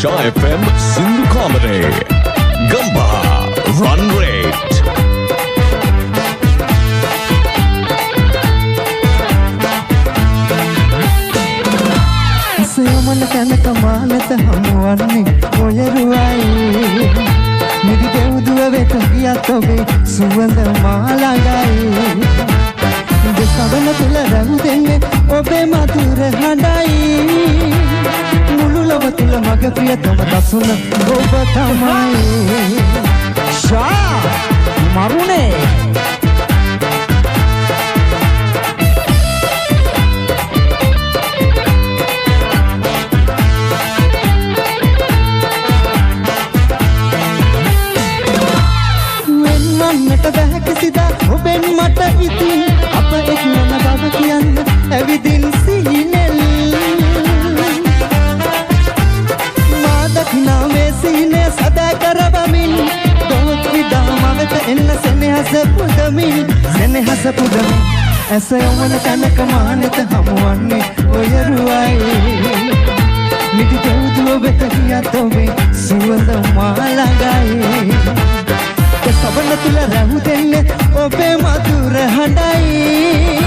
Sha FM Sindhu Comedy Gamba Run Rate Sayamana kana kamalata hamuwanne oyaruwai Nidi devuduwa veta giyat obe suwanda malagai Desavana tula rahu denne obe madura handai Mulu lava tula maga priyatama dasuna oba tamai Sha marune ඔබෙන් මට ඉතින් අප එක් නම බව කියන්න ඇවිදින් සීනෙල් මා දකිනා මේ සීනේ සදා කරවමින් දොත් විදා මවෙත එන්න සෙනෙහස පුදමින් ඇස යොමන තැනක මානෙත හමුවන්නේ ඔයරුවයි නිදි දෙව්දුව වෙත ගියත් ඔබේ සුවඳ මා ළඟයි සබන තුල රහු දෙන්නේ ඔබේ මధుර හඬයි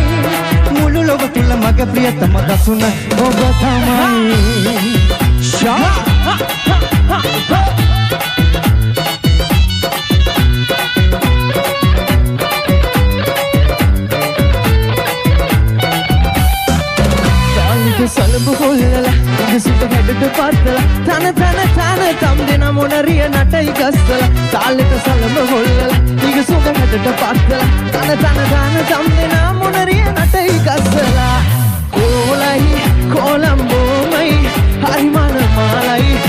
මුළු ලොව තුල මගේ ප්‍රියතම දසුන ඔබ තමයි ෂා සලබ හොල්ලලා ඉගසුට හැඩට පත්ලා තන තම් දෙන මොනරිය නටයි ගස්සලා තාලෙට සලබ හොල්ලලා ඉගසුට හැඩට පත්ලා තන තම් දෙන මොනරිය නටයි ගස්සලා කොලයි කොලම්බෝමයි හරි මන මාලයි